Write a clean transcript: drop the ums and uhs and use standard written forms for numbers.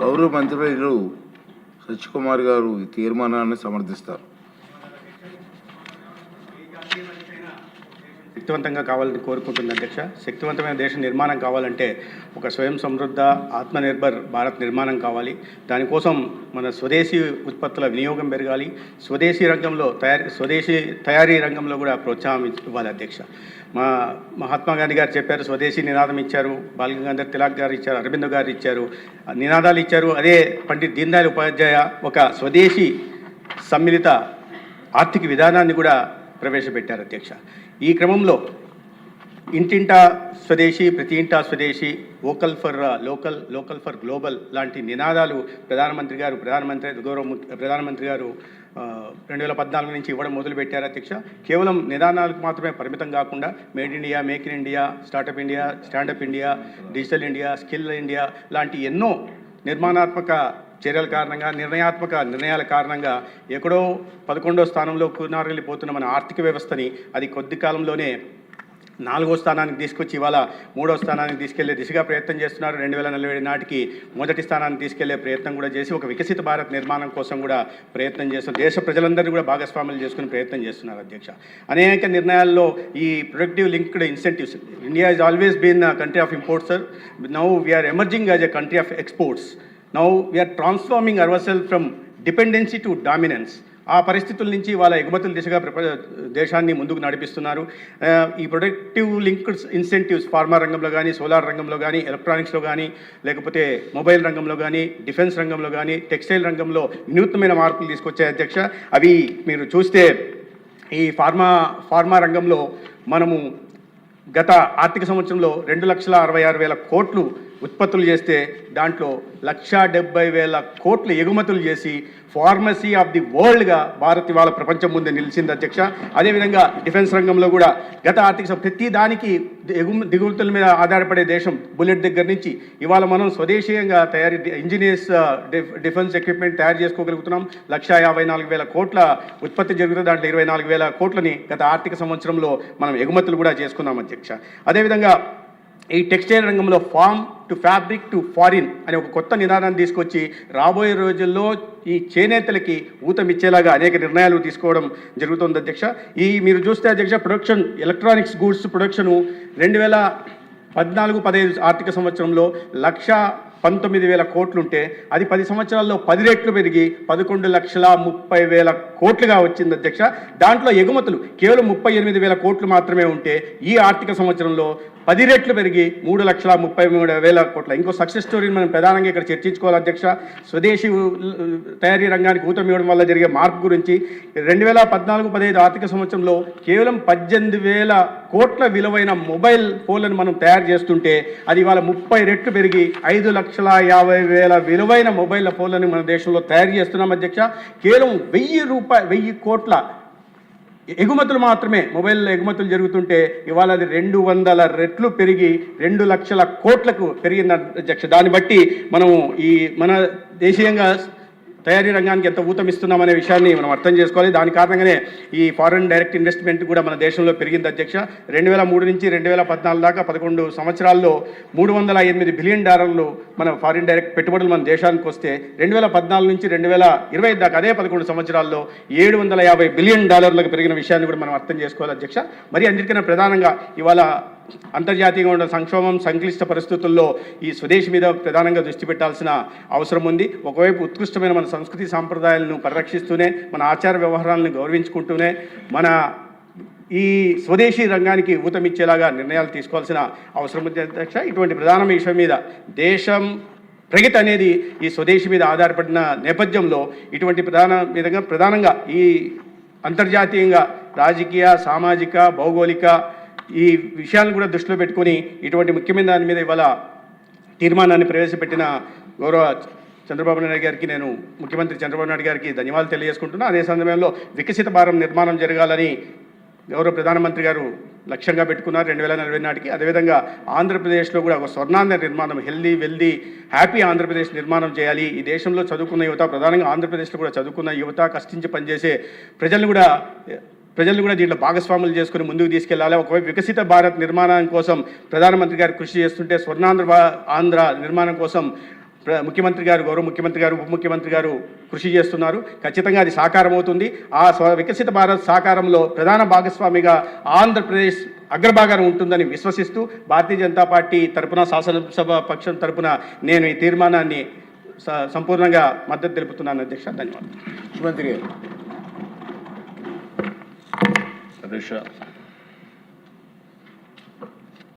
గౌరవ మంత్రివర్యులు సత్యకుమార్ గారు ఈ తీర్మానాన్ని సమర్థిస్తారు. శక్తివంతంగా కావాలని కోరుకుంటుంది అధ్యక్ష. శక్తివంతమైన దేశ నిర్మాణం కావాలంటే ఒక స్వయం సమృద్ధ ఆత్మనిర్భర్ భారత్ నిర్మాణం కావాలి. దానికోసం మన స్వదేశీ ఉత్పత్తుల వినియోగం పెరగాలి. స్వదేశీ తయారీ రంగంలో కూడా ప్రోత్సాహం ఇవ్వాలి అధ్యక్ష. మహాత్మా గాంధీ గారు చెప్పారు, స్వదేశీ నినాదం ఇచ్చారు. బాలగంగాధర్ తిలక్ గారు ఇచ్చారు, అరవింద్ గారు ఇచ్చారు, నినాదాలు ఇచ్చారు. అదే పండిత్ దీన్ దయాళ్ ఉపాధ్యాయ ఒక స్వదేశీ సమ్మిళిత ఆర్థిక విధానాన్ని కూడా ప్రవేశపెట్టారు అధ్యక్ష. ఈ క్రమంలో ఇంటింటా స్వదేశీ, ప్రతి ఇంటా స్వదేశీ, vocal for local, local for global లాంటి నినాదాలు ప్రధానమంత్రి గారు 2014 నుంచి ఇవ్వడం మొదలుపెట్టారు అధ్యక్ష. కేవలం నిదానాలకు మాత్రమే పరిమితం కాకుండా made India, make in India, startup India, standup India, digital India, skill India లాంటి ఎన్నో నిర్మాణాత్మక చర్యల కారణంగా, నిర్ణయాల కారణంగా ఎక్కడో 11వ స్థానంలో కూనారిల్లిపోతున్న మన ఆర్థిక వ్యవస్థని అది కొద్ది కాలంలోనే 4వ స్థానానికి తీసుకొచ్చి ఇవాళ 3వ స్థానానికి తీసుకెళ్లే దిశగా ప్రయత్నం చేస్తున్నారు. 2047 నాటికి మొదటి స్థానానికి తీసుకెళ్లే ప్రయత్నం కూడా చేసి ఒక వికసిత భారత్ నిర్మాణం కోసం కూడా ప్రయత్నం చేస్తున్నారు. దేశ ప్రజలందరినీ కూడా భాగస్వాములు చేసుకుని ప్రయత్నం చేస్తున్నారు అధ్యక్ష. అనేక నిర్ణయాల్లో ఈ productive linked incentives, India is always been country of imports sir. Now we're emerging as a country of exports. Now we're transforming our self from dependency to dominance. ఆ పరిస్థితుల నుంచి వాళ్ళ ఎగుమతుల దిశగా దేశాన్ని ముందుకు నడిపిస్తున్నారు. ఈ ప్రొడక్టివ్ లింక్డ్ ఇన్సెంటివ్స్ ఫార్మా రంగంలో కానీ, సోలార్ రంగంలో కానీ, ఎలక్ట్రానిక్స్లో కానీ, లేకపోతే మొబైల్ రంగంలో కానీ, డిఫెన్స్ రంగంలో కానీ, టెక్స్టైల్ రంగంలో వినూత్నమైన మార్పులు తీసుకొచ్చాయి అధ్యక్ష. అవి మీరు చూస్తే ఈ ఫార్మా రంగంలో మనము గత ఆర్థిక సంవత్సరంలో 2,66,000 కోట్లు ఉత్పత్తులు చేస్తే దాంట్లో 1,70,000 కోట్లు ఎగుమతులు చేసి ఫార్మసీ ఆఫ్ ది వరల్డ్గా భారత్ ఇవాళ ప్రపంచం ముందే నిలిచింది అధ్యక్ష. అదేవిధంగా డిఫెన్స్ రంగంలో కూడా గత ఆర్థిక ప్రతి దానికి దిగుమతుల మీద ఆధారపడే దేశం బుల్లెట్ దగ్గర నుంచి ఇవాళ మనం స్వదేశీయంగా ఇంజనీర్స్ డిఫెన్స్ ఎక్విప్మెంట్ తయారు చేసుకోగలుగుతున్నాం. 1,54,000 కోట్ల ఉత్పత్తి జరుగుతుంది. దాంట్లో 24,000 కోట్లని గత ఆర్థిక సంవత్సరంలో మనం ఎగుమతులు కూడా చేసుకున్నాం అధ్యక్ష. అదేవిధంగా ఈ టెక్స్టైల్ రంగంలో farm to fabric to foreign అనే ఒక కొత్త నిదానాన్ని తీసుకొచ్చి రాబోయే రోజుల్లో ఈ చేనేతలకి ఊతమిచ్చేలాగా అనేక నిర్ణయాలు తీసుకోవడం జరుగుతుంది అధ్యక్ష. మీరు చూస్తే అధ్యక్ష, ప్రొడక్షన్ ఎలక్ట్రానిక్స్ గూడ్స్ ప్రొడక్షను 2014-15 ఆర్థిక సంవత్సరంలో 1,19,000 కోట్లుంటే అది 10 సంవత్సరాల్లో 10 రెట్లు పెరిగి 11,30,000 కోట్లుగా వచ్చింది అధ్యక్ష. దాంట్లో ఎగుమతులు కేవలం 38,000 కోట్లు మాత్రమే ఉంటే ఈ ఆర్థిక సంవత్సరంలో 10 రెట్లు పెరిగి 3,33,000 కోట్ల. ఇంకో సక్సెస్ స్టోరీని మనం ప్రధానంగా ఇక్కడ చర్చించుకోవాలి అధ్యక్ష. స్వదేశీ తయారీ రంగానికి ఊతం ఇవ్వడం వల్ల జరిగే మార్పు గురించి 2014-15 ఆర్థిక సంవత్సరంలో కేవలం 18,000 కోట్ల విలువైన మొబైల్ ఫోన్లను మనం తయారు చేస్తుంటే అది ఇవాళ 30 రెట్లు పెరిగి 5,50,000 విలువైన మొబైల్ ఫోన్లను మన దేశంలో తయారు చేస్తున్నాం అధ్యక్ష. కేవలం 1,000 కోట్ల ఎగుమతులు మాత్రమే మొబైల్ ఎగుమతులు జరుగుతుంటే ఇవాళ అది 200 రెట్లు పెరిగి 2,00,000 కోట్లకు పెరిగింది అధ్యక్ష. దాన్ని బట్టి మనం మన దేశీయంగా తయారీ రంగానికి ఎంత ఊతమిస్తున్నామనే విషయాన్ని మనం అర్థం చేసుకోవాలి. దాని కారణంగానే ఈ ఫారెన్ డైరెక్ట్ ఇన్వెస్ట్మెంట్ కూడా మన దేశంలో పెరిగింది అధ్యక్ష. 2003 నుంచి 2014 దాకా 11 సంవత్సరాల్లో $308 బిలియన్ మన ఫారిన్ డైరెక్ట్ పెట్టుబడులు మన దేశానికి వస్తే 2014 నుంచి 2020 దాకా అదే 11 సంవత్సరాల్లో $750 బిలియన్ పెరిగిన విషయాన్ని కూడా మనం అర్థం చేసుకోవాలి అధ్యక్ష. మరి అన్నిటికన్నా ప్రధానంగా ఇవాళ అంతర్జాతీయంగా ఉన్న సంక్షోభం, సంక్లిష్ట పరిస్థితుల్లో ఈ స్వదేశీ మీద ప్రధానంగా దృష్టి పెట్టాల్సిన అవసరం ఉంది. ఒకవైపు ఉత్కృష్టమైన మన సంస్కృతి సాంప్రదాయాలను పరిరక్షిస్తూనే, మన ఆచార వ్యవహారాలను గౌరవించుకుంటూనే మన ఈ స్వదేశీ రంగానికి ఊతమిచ్చేలాగా నిర్ణయాలు తీసుకోవాల్సిన అవసరం ఉంది అధ్యక్ష. ఇటువంటి ప్రధాన విషయం మీద దేశం ప్రగతి అనేది ఈ స్వదేశీ మీద ఆధారపడిన నేపథ్యంలో ఇటువంటి ప్రధానంగా ఈ అంతర్జాతీయంగా రాజకీయ, సామాజిక, భౌగోళిక ఈ విషయాలను కూడా దృష్టిలో పెట్టుకొని ఇటువంటి ముఖ్యమైన దాని మీద ఇవాళ తీర్మానాన్ని ప్రవేశపెట్టిన గౌరవ చంద్రబాబు నాయుడు గారికి, నేను ముఖ్యమంత్రి చంద్రబాబు నాయుడు గారికి ధన్యవాదాలు తెలియజేసుకుంటున్నా. అదే సమయంలో వికసిత భారత నిర్మాణం జరగాలని గౌరవ ప్రధానమంత్రి గారు లక్ష్యంగా పెట్టుకున్నారు 2040 నాటికి. అదేవిధంగా ఆంధ్రప్రదేశ్లో కూడా ఒక స్వర్ణాంధ్ర నిర్మాణం, హెల్దీ వెల్దీ హ్యాపీ ఆంధ్రప్రదేశ్ నిర్మాణం చేయాలి. ఈ దేశంలో చదువుకున్న యువత, ప్రధానంగా ఆంధ్రప్రదేశ్లో కూడా చదువుకున్న యువత, కష్టించి పనిచేసే ప్రజలను కూడా దీంట్లో భాగస్వాములు చేసుకుని ముందుకు తీసుకెళ్లాలి. ఒకవైపు వికసిత భారత్ నిర్మాణం కోసం ప్రధానమంత్రి గారు కృషి చేస్తుంటే స్వర్ణాంధ్ర నిర్మాణం కోసం ముఖ్యమంత్రి గారు, గౌరవ ముఖ్యమంత్రి గారు, ఉప ముఖ్యమంత్రి గారు కృషి చేస్తున్నారు. ఖచ్చితంగా అది సాకారం అవుతుంది. ఆ వికసిత భారత్ సాకారంలో ప్రధాన భాగస్వామిగా ఆంధ్రప్రదేశ్ అగ్రభాగాన ఉంటుందని విశ్వసిస్తూ భారతీయ జనతా పార్టీ తరపున, శాసనసభ పక్షం తరపున నేను ఈ తీర్మానాన్ని సంపూర్ణంగా మద్దతు తెలుపుతున్నాను అధ్యక్ష. ధన్యవాదాలు. ముఖ్యమంత్రి గారు. అధ్యక్ష